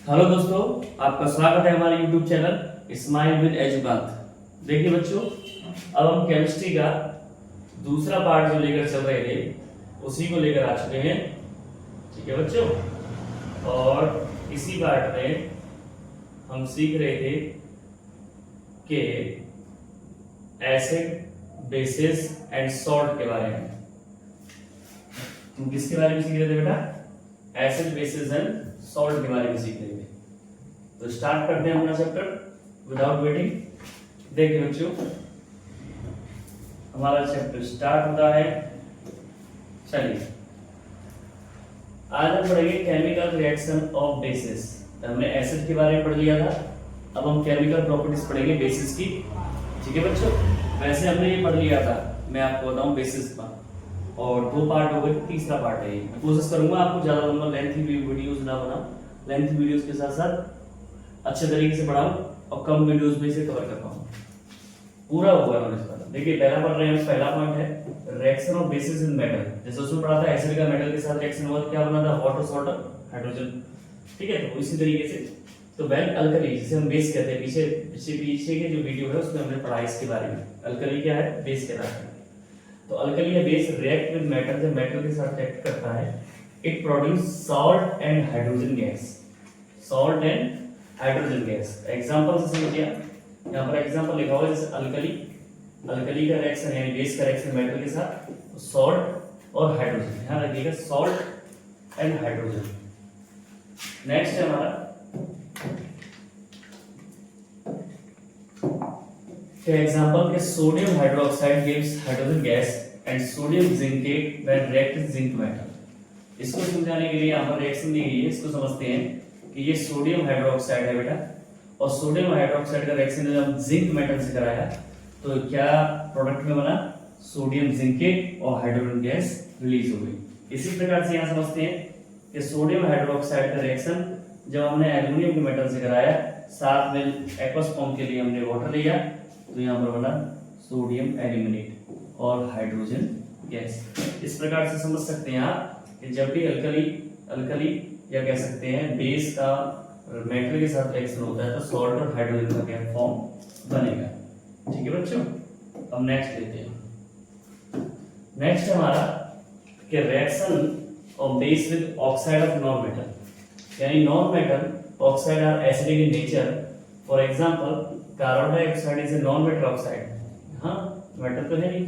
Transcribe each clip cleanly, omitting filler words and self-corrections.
Hello दोस्तों, आपका स्वागत है हमारे YouTube चैनल स्माइल विद एजुकांत। देखिए बच्चों, अब हम केमिस्ट्री का दूसरा पार्ट जो लेकर चल रहे थे उसी को लेकर आ चुके हैं। ठीक है बच्चों, और इसी पार्ट में हम सीख रहे थे कि एसिड, बेसिस एंड सॉल्ट के बारे में। तुम किसके बारे में सीख रहे थे बेटा? एसिड, बेसिस एंड सॉल्ट के बारे में सीख रहे थे। तो स्टार्ट करते हैं अपना चैप्टर विदाउट वेटिंग। देखिए बच्चों, हमारा चैप्टर स्टार्ट होता है। चलिए, आज हम पढ़ेंगे केमिकल रिएक्शन ऑफ बेसिस। हमने एसिड के बारे में पढ़ लिया था, अब हम केमिकल प्रॉपर्टीज पढ़ेंगे बेसिस की। ठीक है बच्चों, वैसे हमने ये पढ़ लिया था, मैं आपको बताऊं बेसिस का, और दो पार्ट हो गए, तीसरा पार्ट है ये। मैं कोशिश करूंगा आपको ज्यादा लंबा लेंथी वीडियोस ना बनाऊं, लेंथी वीडियोस के साथ साथ अच्छे तरीके से पढ़ाऊं और कम वीडियोस में इसे कवर कर पाऊं। पूरा होगा नॉलेज वाला। देखिए, पहला पढ़ रहे हैं, पहला पॉइंट है reaction of basis in metal. जैसे उसमें पढ़ा था एसिड का मेटल के साथ रिएक्शन हुआ तो क्या बना था? Water, salt, hydrogen. ठीक है, तो इसी तरीके से तो वेन अल्कली, जिसे हम बेस कहते हैं, पीछे के जो वीडियो है उसमें हमने पढ़ा इसके बारे में। अल्कली क्या है? बेस कहता है। तो अल्कली या बेस रिएक्ट विद मेटल, जब मेटल के साथ रिएक्ट करता है, it produce salt and hydrogen gas. Salt and hydrogen gas example से समझिए। यहां पर एग्जांपल लिखा हुआ है, जैसे अल्कली का रिएक्शन है, बेस का रिएक्शन मेटल के साथ, तो सॉल्ट और हाइड्रोजन। ध्यान रखिएगा, सॉल्ट एंड हाइड्रोजन। नेक्स्ट है हमारा एग्जांपल के sodium hydroxide gives hydrogen gas and sodium zincate when react with zinc metal. इसको समझाने के लिए यहाँ पर रिएक्शन दी गई है, इसको समझते हैं कि ये सोडियम हाइड्रोक्साइड है बेटा, और सोडियम हाइड्रोक्साइड का रिएक्शन जब हम जिंक मेटल से कराया तो क्या प्रोडक्ट में बना? सोडियम जिंकेट और हाइड्रोजन गैस रिलीज हो गई। इसी प्रकार से यहाँ समझते हैं कि सोडियम हाइड्रोक्साइड का रिएक्शन जब हमने एल्यूमिनियम के मेटल से कराया, साथ में एक्वस फॉर्म के लिए हमने वाटर लिया, तो यहाँ पर बना सोडियम एल्यूमिनेट और हाइड्रोजन गैस। इस प्रकार से समझ सकते हैं आप कि जब भी अल्कली या कह सकते हैं बेस का मेटल के साथ रिएक्शन होता है तो सॉल्ट और हाइड्रोजन का क्या फॉर्म बनेगा। ठीक है बच्चों, अब नेक्स्ट लेते हैं। नेक्स्ट हमारा कि reaction of base with oxide of non metal, यानी non metal oxide are acidic in nature. For example, carbon dioxide is a non metal oxide. हाँ, मेटल तो है नहीं।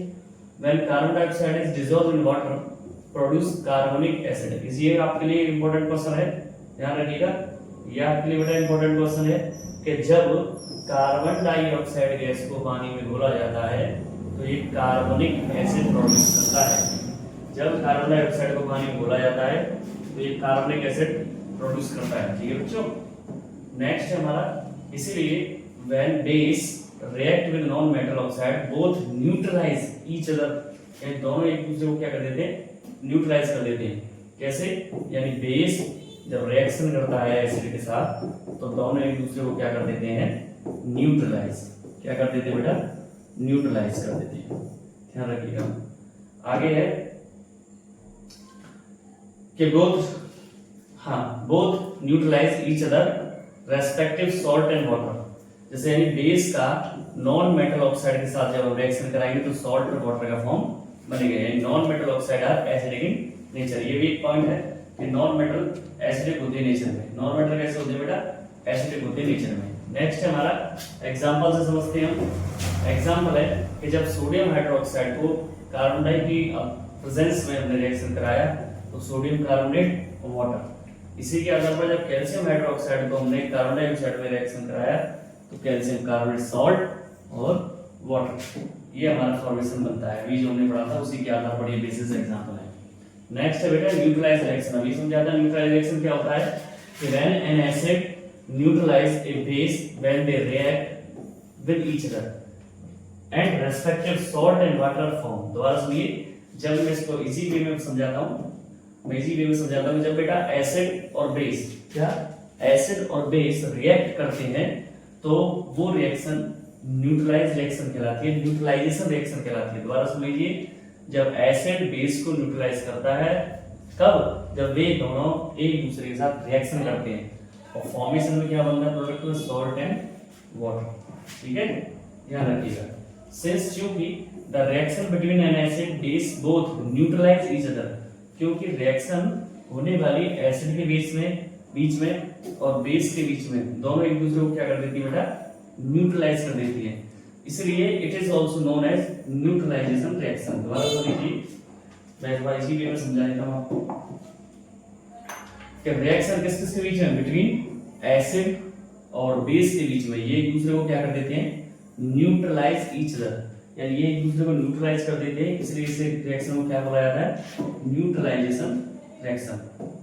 When carbon dioxide is dissolved in water produce carbonic acid. ये आपके लिए important question है, ध्यान रखिएगा। यह आपके लिए बड़ा इंपॉर्टेंट क्वेश्चन है कि जब कार्बन डाइऑक्साइड गैस को पानी में घोला जाता है तो ये कार्बोनिक एसिड प्रोड्यूस करता है। जब कार्बन डाइऑक्साइड को पानी में घोला जाता है तो ये कार्बोनिक एसिड प्रोड्यूस करता है। ठीक है बच्चों, नेक्स्ट है हमारा, इसीलिए when base react with non-metal oxide both neutralize each other, यानी दोनों एक दूसरे को क्या कर देते हैं? न्यूट्रलाइज कर देते हैं। कैसे? यानी बेस जब रिएक्शन करता है एसिड के साथ तो दोनों एक दूसरे को क्या कर देते हैं? न्यूट्रलाइज। क्या कर देते हैं बेटा? न्यूट्रलाइज कर देते हैं। ध्यान रखिएगा। आगे है कि both neutralise each other respective salt and water. जैसे यानी बेस का नॉन मेटल ऑक्साइड के साथ जब हम रिएक्शन कराएंगे तो सॉल्ट और वाटर का फॉर्म बनेगा। यानी non metal oxide are acidic in nature. ये भी एक पॉइंट है कि नॉन मेटल एसिडिक होते हैं नेचर में। नॉन मेटल कैसे होते हैं बेटा? एसिडिक होते हैं नेचर में। नेक्स्ट है हमारा एग्जांपल से समझते हैं हम। एग्जांपल है कि जब सोडियम हाइड्रोक्साइड को कार्बन डाई की प्रेजेंस में हमने रिएक्शन कराया तो सोडियम कार्बोनेट और वाटर। इसी के आधार पर जब कैल्शियम हाइड्रोक्साइड को हमने कार्बन डाइऑक्साइड में रिएक्शन कराया तो कैल्शियम कार्बोनेट, सॉल्ट और वाटर, ये हमारा फॉर्मेशन बनता है। अभी जो हमने पढ़ा था उसी के आधार पर ये बेसिस एग्जांपल है। नेक्स्ट है बेटा न्यूट्रलाइज रिएक्शन। अभी समझा था न्यूट्रलाइज रिएक्शन क्या होता है कि when an acid neutralise a base when they react with each other and respective salt and water form. दोबारा सुनिए, जब मैं इसको इजी वे में समझाता हूं, जब बेटा एसिड और बेस एसिड रिएक्ट करते हैं तो वो रिएक्शन न्यूट्रलाइज रिएक्शन कहलाती है, न्यूट्रलाइजेशन रिएक्शन कहलाती है। दोबारा सुन लीजिए, जब एसिड बेस को न्यूट्रलाइज करता है, कब? जब वे दोनों एक दूसरे के साथ रिएक्शन करते हैं। और फॉर्मेशन में क्या बनता है प्रोडक्ट में सॉल्ट एंड वाटर, ठीक है, ध्यान रखिएगा। सिंस चूंकि the reaction between an acid base both neutralise each other, क्योंकि रिएक्शन होने वाली एसिड के बीच में और बेस के बीच में दोनों एक दूसरे को क्या कर देती है बेटा, न्यूट्रलाइज कर देती है, इसलिए it is also known as neutralisation reaction. दोबारा सुन लीजिए, मैं थोड़ा इसी वे में समझा देता हूं आपको कि रिएक्शन किस किस के बीच में, बिटवीन एसिड और बेस के बीच में, ये एक दूसरे को क्या कर देते हैं, न्यूट्रलाइज ईच अदर, यानी ये एक दूसरे को न्यूट्रलाइज कर देते हैं, इसलिए इसे रिएक्शन को क्या बोला जाता है, न्यूट्रलाइजेशन रिएक्शन।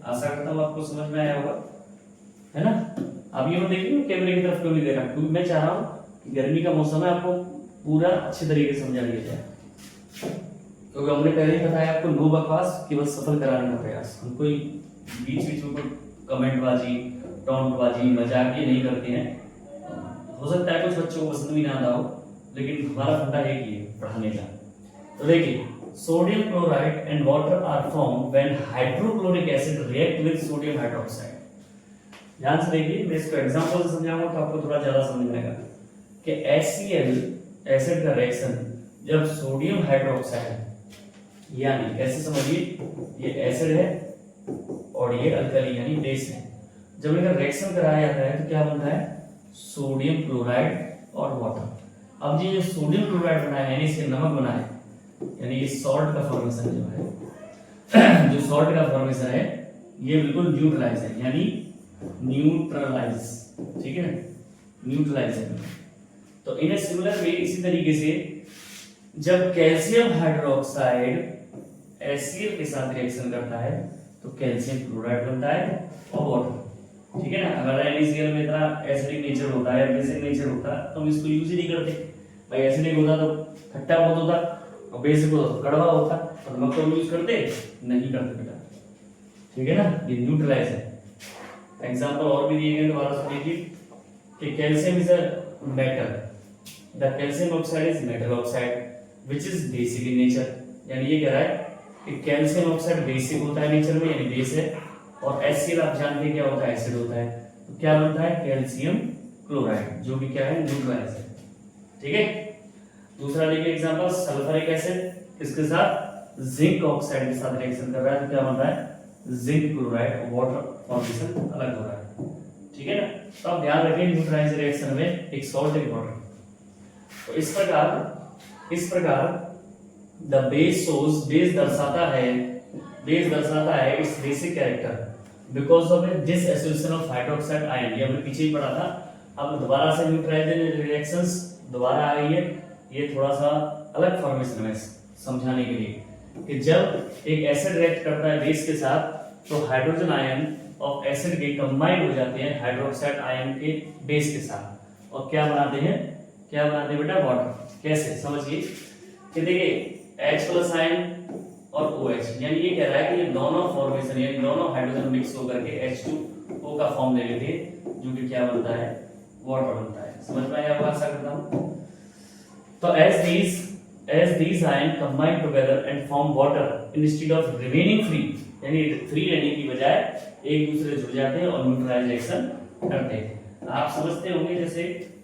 आशा करता हूं आपको समझ में आया होगा, है ना। अब ये मत देखिए कैमरे की तरफ क्यों नहीं दे रहा, क्योंकि मैं चाह रहा हूं कि गर्मी का मौसम है, आपको पूरा अच्छे तरीके से समझा दिया जाए, क्योंकि हमने पहले ही बताया आपको नो बकवास केवल सफल कराने का प्रयास। हम कोई बीच में कोई कमेंटबाजी, टॉन्टबाजी, मजाक ये नहीं करते हैं। हो सकता है कुछ बच्चों को पसंद भी ना आता हो, लेकिन हमारा फंडा है कि पढ़ाने का। तो देखिए, sodium chloride and water are form when hydrochloric acid react with sodium hydroxide. ध्यान से देखिए, मैं इसको एग्जांपल से समझाऊंगा तो आपको थोड़ा ज्यादा समझ में आएगा कि HCl एसिड का रिएक्शन जब सोडियम हाइड्रोक्साइड, यानी ऐसे समझिए ये एसिड है और ये अल्कली यानी बेस है, जब इनका रिएक्शन कराया जाता है तो क्या बनता है, सोडियम क्लोराइड और वाटर। अब ये जो सोडियम क्लोराइड बना है यानी इससे नमक बना है, यानी ये सॉल्ट का फॉर्मेशन जो है जो सॉल्ट का फॉर्मेशन है ये बिल्कुल न्यूट्रलाइज है, यानी न्यूट्रलाइज, ठीक है, न्यूट्रलाइज है। तो इन सिमिलर वे, इसी तरीके से जब कैल्शियम हाइड्रोक्साइड HCl के साथ रिएक्शन करता है तो कैल्शियम क्लोराइड बनता है और वाटर, ठीक है ना। अगर NaCl में इतना एसिडिक नेचर होता है, बेसिक नेचर होता तो हम इसको यूज ही नहीं करते भाई। एसिडिक होता तो खट्टा बहुत होता और बेसिक होता तो कड़वा होता, और नमक तो यूज करते नहीं करते बेटा, ठीक है ना। ये न्यूट्रलाइज है। एग्जांपल और भी दिए गए, दोबारा सुन लीजिए कि calcium is a metal, the calcium oxide is metal oxide which is basic in nature, यानी ये कह रहा है कि कैल्शियम ऑक्साइड बेसिक होता है नेचर में, यानी बेस है, और HCl आप जानते हैं क्या होता है, एसिड होता है, तो क्या बनता है, कैल्शियम क्लोराइड, जो कि क्या है, न्यूट्रलाइज है, ठीक है। दूसरा देखिए एग्जांपल, सल्फ्यूरिक एसिड किसके साथ, जिंक ऑक्साइड के साथ रिएक्शन कर रहा है तो क्या बन रहा है, जिंक क्लोराइड, वाटर फॉर्मेशन अलग हो रहा है, ठीक है ना। तो आप ध्यान रखें न्यूट्रलाइज रिएक्शन में एक सॉल्ट एक वाटर। तो इस प्रकार द बेस सोर्स, बेस दर्शाता है it's basic character because of dissociation of hydroxide ion. ये हमने पीछे ही पढ़ा था, अब दोबारा से न्यूट्रलाइजेशन रिएक्शंस दोबारा आई है, ये थोड़ा सा अलग फॉर्मेशन में समझाने के लिए कि जब एक एसिड रिएक्ट करता है बेस के साथ तो हाइड्रोजन आयन ऑफ एसिड के कंबाइन हो जाते हैं हाइड्रोक्साइड आयन के बेस के साथ, और क्या बनाते हैं बेटा, वाटर। कैसे, समझिए कि देखिए H+ आयन और OH, यानी ये कह रहा है कि ये दोनों फॉर्मेशन, यानी दोनों हाइड्रोजन मिक्स होकर के H2O का फॉर्म ले लेते हैं, जो कि क्या बनता है, वाटर बनता है। समझ में आया होगा, आशा करता हूं। तो as these ion combine together and form water instead of remaining free, यानी फ्री रहने की बजाय एक दूसरे जुड़ जाते हैं और न्यूट्रलाइज रिएक्शन करते हैं। आप समझते होंगे जैसे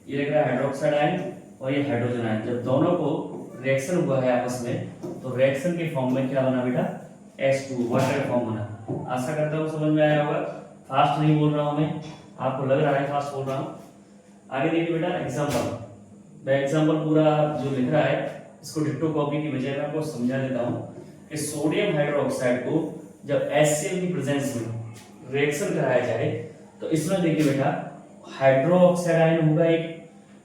ये लग रहा है हाइड्रोक्साइड आयन और ये हाइड्रोजन आयन, जब दोनों को रिएक्शन हुआ है आपस में तो रिएक्शन के फॉर्म में क्या बना बेटा, H2 वाटर का फॉर्म बना। आशा करता हूँ समझ में आया होगा, फास्ट नहीं बोल रहा हूँ मैं, आपको लग रहा है फास्ट बोल रहा हूँ। आगे देखिए बेटा एग्जांपल, मैं एग्जांपल पूरा जो लिख रहा है इसको डिट्टो कॉपी की बजाय मैं आपको समझा देता हूँ कि सोडियम हाइड्रोक्साइड को जब HCl की प्रेजेंस में रिएक्शन कराया जाए तो इसमें देखिए बेटा हाइड्रोक्साइड आयन होगा एक,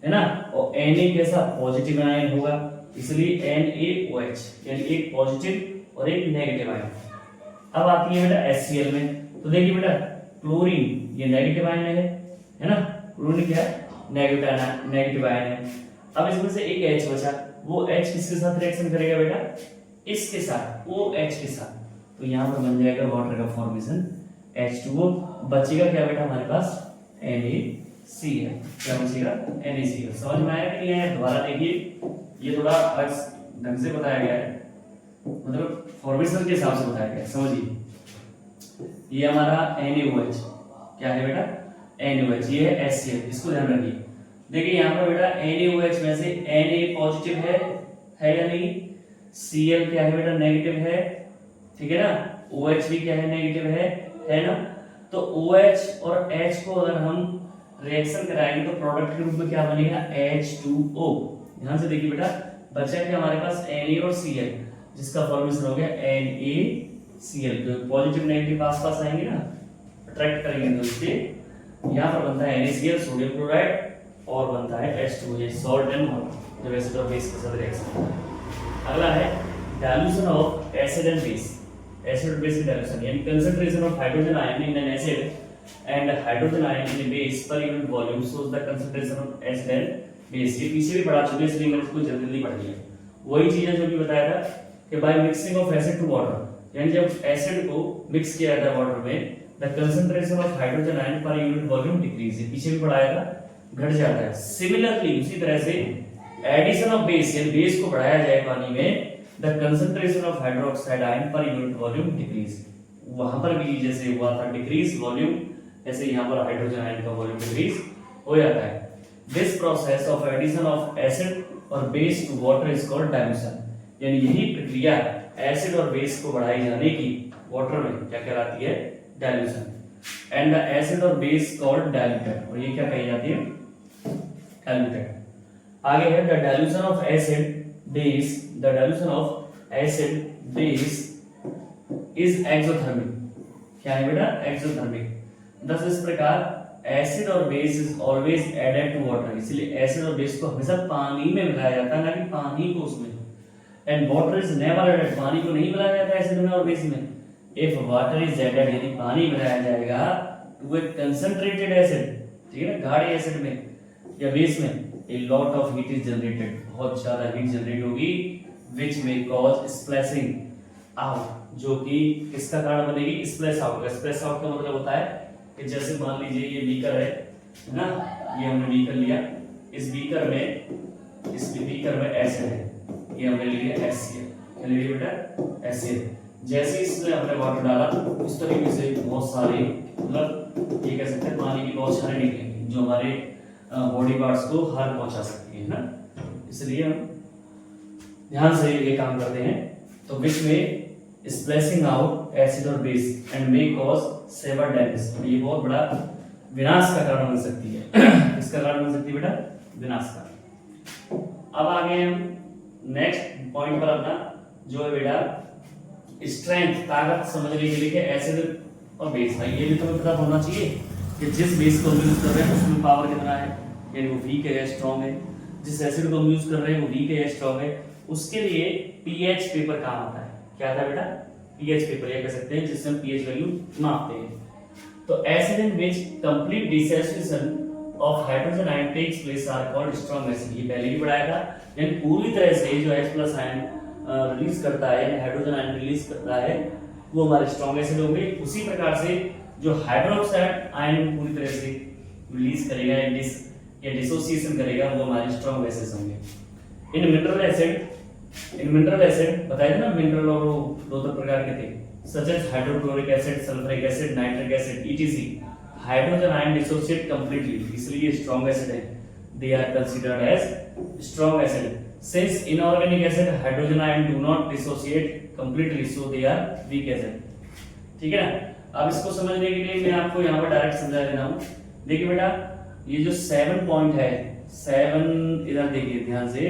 है ना, और Na कैसा, पॉजिटिव आयन होगा, इसलिए NaOH, यानी एक पॉजिटिव और एक नेगेटिव आयन। अब आती है बेटा HCl में, तो देखिए बेटा क्लोरीन ये नेगेटिव आयन है ना, क्लोरीन क्या है, नेगेटिव आयन है। अब इसमें से एक H बचा, वो H किसके साथ रिएक्शन करेगा बेटा, इसके साथ, OH के साथ, तो यहाँ पर बन जाएगा वाटर का फॉर्मेशन H2O, बचेगा क्या बेटा हमारे पास, NaCl, क्या बचेगा, NaCl। समझ में आया कि नहीं आया, दोबारा देखिए, ये थोड़ा अलग ढंग से बताया गया है, मतलब फॉर्मेशन के हिसाब से बताया गया है, समझिए। ये हमारा NaOH क्या है बेटा, NaOH, ये है HCl, इसको ध्यान रखिए। देखिए यहाँ पर बेटा NaOH में से Na पॉजिटिव है या नहीं, Cl क्या है बेटा नेगेटिव है, ठीक है ना, OH भी क्या है नेगेटिव है ना। तो OH और H को अगर हम रिएक्शन कराएंगे तो प्रोडक्ट के रूप में क्या बनेगा H2O। ध्यान से देखिए बेटा, बचा क्या हमारे पास Na और Cl, जिसका फॉर्मेशन हो गया NaCl। तो पॉजिटिव नेगेटिव आस पास आएंगे ना, अट्रैक्ट करेंगे तो इससे यहाँ पर बनता है NaCl सोडियम क्लोराइड और बनता है H2O, ये सॉल्ट एंड वाटर जब एसिड और बेस के साथ रिएक्शन। अगला है dilution of acid and base. Acid और बेस की डाइल्यूशन यानी concentration of hydrogen ion in an acid and hydrogen ion in a base per unit volume shows the concentration of acid and base। ये पीछे भी पढ़ा चुके हैं इसलिए मैंने इसको जल्दी पढ़ लिया। वही चीज है जो भी बताया था कि by mixing of acid to water, यानी जब एसिड को मिक्स किया जाता है वाटर में, the concentration of hydrogen ion per unit volume decrease, पीछे भी पढ़ाया था, घट जाता है। सिमिलरली उसी तरह से एडिशन ऑफ बेस यानी बेस को बढ़ाया जाए पानी में, the concentration of hydroxide ion per unit volume decrease, वहां पर भी जैसे हुआ था डिक्रीज वॉल्यूम, ऐसे यहाँ पर हाइड्रोजन आयन का वॉल्यूम डिक्रीज हो जाता है। This process of addition of acid और base to water is called dilution, यानी यही प्रक्रिया एसिड और बेस को बढ़ाई जाने की वाटर में क्या कहलाती है डाइल्यूशन। एंड द एसिड और बेस कॉल्ड डाइल्यूटेड, और ये क्या कही जाती है डाइल्यूटेड। आगे है the dilution of acid base, the dilution of acid base is exothermic. क्या है बेटा एक्सोथर्मिक। दस इस प्रकार एसिड और base is always added to water, इसलिए एसिड और बेस को हमेशा पानी में मिलाया जाता है, ना कि पानी को उसमें। And water is never added, पानी को नहीं मिलाया जाता एसिड में और बेस में। इफ वाटर इज एडेड, यदि पानी मिलाया जाएगा टू ए कंसंट्रेटेड एसिड, ठीक है ना, गाढ़े एसिड में या बेस में, a lot of heat is generated, बहुत ज्यादा हीट जनरेट होगी, which may cause splashing out, जो कि किसका कारण बनेगी स्प्लैश आउट का। स्प्लैश आउट का मतलब होता है कि जैसे मान लीजिए ये बीकर है ना, ये हमने बीकर लिया, इस बीकर में एसिड है, ये हमने लिया HCl, क्या लिया बेटा HCl। जैसे इसमें हमने वाटर डाला उस तरीके से बहुत सारे, मतलब ये कह सकते हैं पानी की बहुत सारे निकलेंगे जो हमारे बॉडी पार्ट्स को हार्म पहुंचा सकती है ना, इसलिए हम ध्यान से ये काम करते हैं। तो विच में स्प्लैशिंग आउट एसिड और base and may cause severe damage, ये बहुत बड़ा विनाश का कारण बन सकती है। इसका कारण बन सकती है बेटा विनाश का। अब आगे हम नेक्स्ट पॉइंट पर अपना जो है बेटा स्ट्रेंथ, ताकत समझने के लिए कि एसिड और बेस, भाई ये भी तुम्हें पता होना चाहिए कि जिस बेस को हम यूज कर रहे हैं उसमें पावर कितना है, यानी वो वीक है या स्ट्रॉन्ग है। जिस एसिड को हम यूज कर रहे हैं वो वीक है या स्ट्रॉन्ग है, उसके लिए पीएच पेपर काम आता है। क्या था बेटा पीएच पेपर, ये कह सकते हैं जिससे हम पीएच वैल्यू मापते हैं। तो acid in which complete dissociation of hydrogen ion takes place are called strong acid, ये पहले भी पढ़ाया था। यानी पूरी तरह से जो H+ आयन रिलीज करता है, यानी हाइड्रोजन आयन रिलीज करता है, वो हमारे स्ट्रॉन्ग एसिड होंगे। उसी प्रकार से जो हाइड्रोक्साइड आयन पूरी तरह से रिलीज करेगा या डिसोसिएशन करेगा, वो हमारे स्ट्रॉन्ग बेसिस होंगे। इन मिनरल एसिड बताया था ना, मिनरल और दो प्रकार के थे, such as hydrochloric acid, sulphuric acid, nitric acid etc। Hydrogen ion dissociate completely, इसलिए स्ट्रॉन्ग एसिड है, they are considered as strong acid. Since inorganic acid hydrogen ion do not dissociate completely, so they are weak acid. ठीक है ना। अब इसको समझने के लिए मैं आपको यहाँ पर डायरेक्ट समझा देता हूँ। देखिए बेटा ये जो 7 पॉइंट है, 7 इधर देखिए ध्यान से,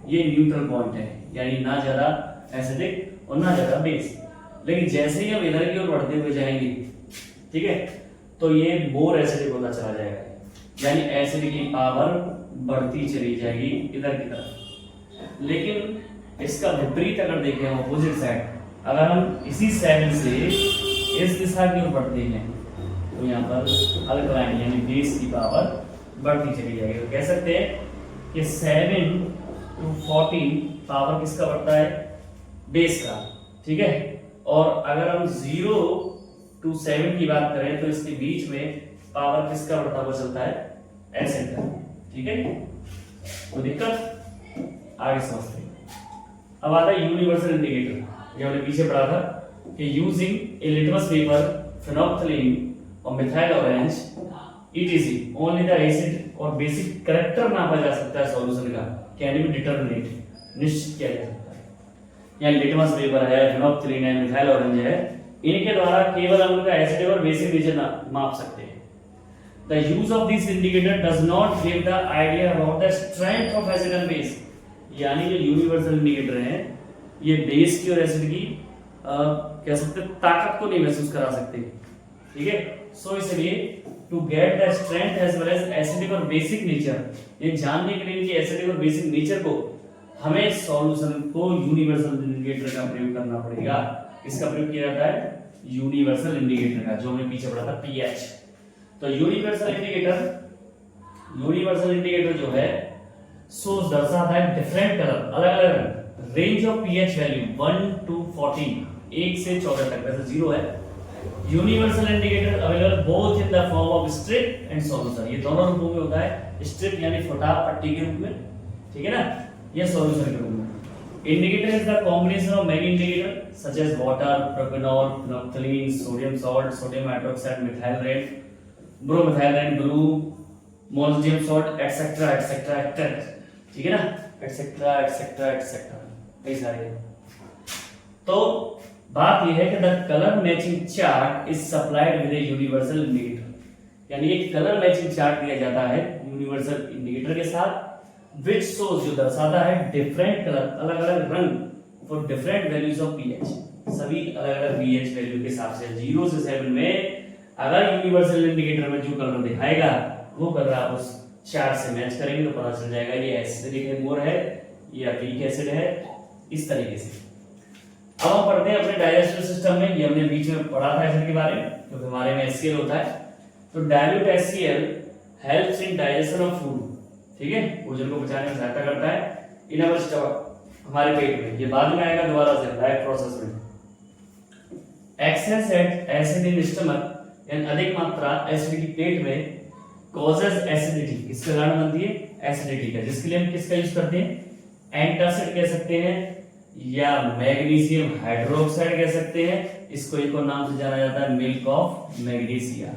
ये न्यूट्रल पॉइंट है, यानी ना ज्यादा एसिडिक और ना ज्यादा बेस। लेकिन जैसे ही हम इधर की ओर बढ़ते हुए जाएंगे, ठीक है, तो ये मोर एसिडिक होता चला जाएगा, यानी एसिड की पावर बढ़ती चली जाएगी इधर की तरफ। लेकिन इसका विपरीत अगर देखें ऑपोजिट साइड, अगर हम इसी 7 से इस दिशा की ओर बढ़ते हैं तो यहाँ पर अल्कलाइन यानी बेस की पावर बढ़ती चली जाएगी। तो कह सकते हैं कि 7 to 14 पावर किसका बढ़ता है, बेस का। ठीक है, और अगर हम 0 to 7 की बात करें तो इसके बीच में पावर किसका बढ़ता हुआ चलता है, एसिड का। ठीक है, कोई दिक्कत, आगे समझते हैं। अब आता है यूनिवर्सल इंडिकेटर, ये हमने पीछे पढ़ा था कि यूजिंग ए लिटमस पेपर, फेनोल्फथलीन और methyl orange ETC only the acid और बेसिक कैरेक्टर नापा जा सकता है सॉल्यूशन का, कैन बी डिटरमिनेट निश्चित किया जा सकता है। या लिटमस पेपर है, फिनोल्फथलीन है, मिथाइल ऑरेंज है, इनके द्वारा केवल हम उनका एसिड और बेसिक नेचर माप सकते हैं। The use of this indicator does not give the idea about the strength of acid and base। यानी जो यूनिवर्सल इंडिकेटर है ये बेस की और एसिड की कह सकते हैं ताकत को नहीं महसूस करा सकते, ठीक है। सो इसलिए to get the strength as well as acidic और बेसिक नेचर, ये जानने के लिए इनकी एसिडिक और बेसिक नेचर को हमें सॉल्यूशन को यूनिवर्सल इंडिकेटर का प्रयोग करना पड़ेगा। इसका प्रयोग किया जाता है यूनिवर्सल इंडिकेटर का, जो हमने पीछे पढ़ा था पीएच। तो यूनिवर्सल इंडिकेटर जो है सो दर्शाता है डिफरेंट कलर, अलग अलग range of pH value 1 to 14, 1 से 14 तक, वैसे 0 है। Universal indicator available both in the form of strip and solution, ये दोनों रूपों में होता है, स्ट्रिप यानी फटा पट्टी के रूप में, ठीक है ना, या सॉल्यूशन के रूप में। Indicator is the combination of many indicator such as water, propanol, phenolphthalein, sodium salt, sodium hydroxide, methyl red, bromethyl and blue, molybdenum salt etcetera etcetera etcetera, ठीक है ना, एटसेट्रा एटसेट्रा एटसेट्रा, कई सारे। तो बात यह है कि the colour matching chart is supplied with a universal indicator, यानी एक कलर मैचिंग चार्ट दिया जाता है यूनिवर्सल इंडिकेटर के साथ, which shows जो दर्शाता है डिफरेंट कलर, अलग अलग रंग for different values of pH, सभी अलग अलग पीएच वैल्यू के हिसाब से 0 से 7 में अगर यूनिवर्सल इंडिकेटर में जो कलर दिखाएगा वो कलर आप उस चार्ट से मैच करेंगे तो पता चल जाएगा ये एसिडिक है, मोर है या वीक एसिड है, इस तरीके से। अब हम पढ़ते हैं अपने डाइजेस्टिव सिस्टम में, ये हमने बीच में पढ़ा था एसिड के बारे में, क्योंकि हमारे में HCl होता है। तो dilute HCl helps in digestion of food, ठीक है, भोजन को पचाने में सहायता करता है इन आवर स्टमक, हमारे पेट में, ये बाद में आएगा दोबारा से डाइट प्रोसेस में। एक्सेस एसिड इन स्टमक, यानी अधिक मात्रा एसिड की पेट में कॉजेज एसिडिटी, इसका कारण बनती है एसिडिटी का, जिसके लिए हम किसका यूज करते हैं, एंटासिड कह सकते हैं या मैग्नीशियम हाइड्रोक्साइड कह सकते हैं, इसको एक और नाम से जाना जाता है मिल्क ऑफ मैग्नीशिया।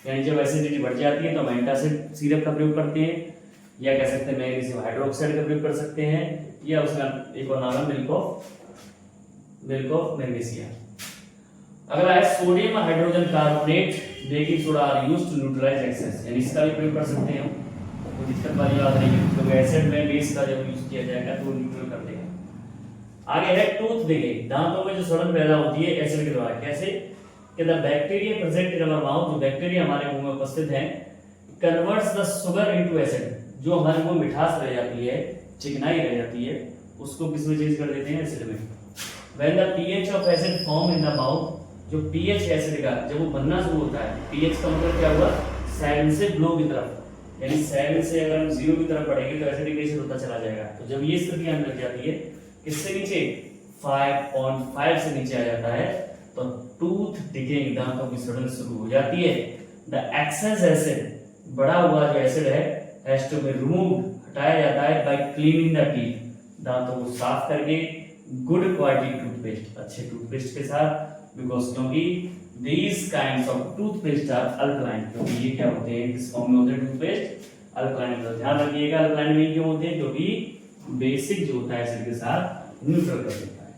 यानी जब एसिडिटी बढ़ जाती है तो हम एंटासिड सिरप का प्रयोग करते हैं, या कह सकते हैं मैग्नीशियम हाइड्रोक्साइड का प्रयोग कर सकते हैं, या उसका एक और नाम है मिल्क ऑफ मैग्नीशिया। अगला है sodium hydrogen carbonate, baking soda are used to neutralise excess, यानी इसका भी प्रयोग कर सकते हैं हम, कोई दिक्कत वाली बात नहीं है, क्योंकि एसिड में बेस का जब यूज किया जाएगा तो न्यूट्रल कर देगा। आगे है टूथ डिके, दांतों में जो सड़न पैदा होती है एसिड के द्वारा, कैसे कि the bacteria present in our mouth, जो बैक्टीरिया हमारे मुंह में उपस्थित हैं, converts the sugar into acid, जो हमारे मुंह में मिठास रह जाती है, चिकनाई रह जाती है, उसको किस में चेंज कर देते हैं, एसिड में। When the pH of acid form in the mouth, जो पीएच एसिड का जब वो बनना शुरू होता है, पीएच का मतलब क्या हुआ, 7 से लो की तरफ, यानी 7 से अगर हम 0 की तरफ बढ़ेंगे तो एसिडिक नेचर होता चला जाएगा। तो जब ये स्थिति आने लग जाती है, किससे नीचे, 5.5 से नीचे आ जाता है, तो टूथ डिकेइंग, दांतों की सड़न शुरू हो जाती है। द एक्सेस एसिड, बड़ा हुआ जो एसिड है, हैज टू बी रिमूव्ड, हटाया जाता है बाय क्लीनिंग द टीथ, दांतों को साफ करके, गुड क्वालिटी टूथपेस्ट, अच्छे टूथपेस्ट के साथ, बिकॉज क्योंकि these kinds of toothpaste are alkaline, क्योंकि ये क्या होते हैं, किस फॉर्म में होते हैं टूथपेस्ट, अल्कलाइन। तो ध्यान रखिएगा अल्कलाइन में क्यों होते हैं, क्योंकि बेसिक जो होता है एसिड के साथ न्यूट्रल कर देता है।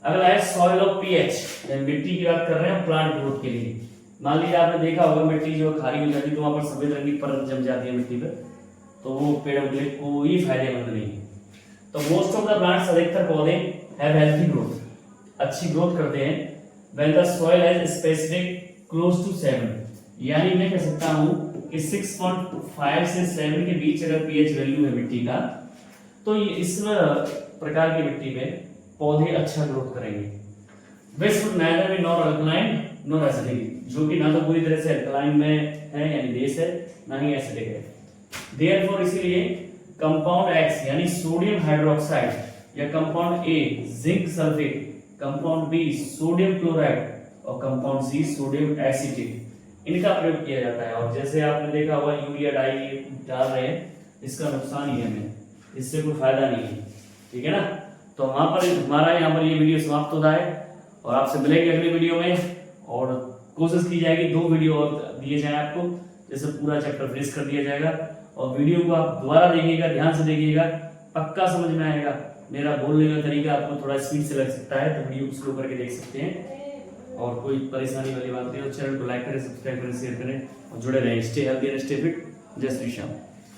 अगला है सॉइल ऑफ पीएच, मिट्टी की बात कर रहे हैं प्लांट ग्रोथ के लिए। मान लीजिए आपने देखा होगा मिट्टी जो खारी हो जाती है तो वहां पर सफेद रंग की परत जम जाती है मिट्टी पर, तो वो पेड़ों के लिए कोई फायदेमंद नहीं है। तो मोस्ट ऑफ द प्लांट्स, अधिकतर पौधे हैव हेल्थी ग्रोथ, अच्छी ग्रोथ करते हैं when the soil is specific close to 7, यानी मैं कह सकता हूं कि 6.5 से 7 के बीच अगर पीएच वैल्यू है मिट्टी का, तो ये इस प्रकार की मिट्टी में पौधे अच्छा ग्रोथ करेंगे। which would neither be nor alkaline nor acidic, जो कि ना तो पूरी तरह से अल्कलाइन में है यानी बेस है, ना ही एसिडिक है। therefore इसीलिए कंपाउंड X यानी सोडियम हाइड्रोक्साइड या compound A zinc sulphate, compound B sodium chloride और कंपाउंड सी सोडियम एसिटेट, इनका प्रयोग किया जाता है। और जैसे आपने देखा होगा यूरिया डाई डाल रहे हैं, इसका नुकसान ही है हमें, इससे कोई फायदा नहीं है, ठीक है ना। तो वहां पर हमारा यहाँ पर ये वीडियो समाप्त होता है और आपसे मिलेंगे अगले वीडियो में, और कोशिश की जाएगी 2 वीडियो और दिए जाए आपको, जैसे पूरा चैप्टर फिनिश कर दिया जाएगा। और वीडियो को आप दोबारा देखिएगा, ध्यान से देखिएगा, पक्का समझ में आएगा। मेरा बोलने का तरीका आपको थोड़ा स्पीड से लग सकता है तो वीडियो को स्लो करके देख सकते हैं। और कोई परेशानी वाली बात नहीं है तो चैनल को लाइक करें, सब्सक्राइब करें, शेयर करें और जुड़े रहें। Stay healthy and stay fit. जय श्री श्याम।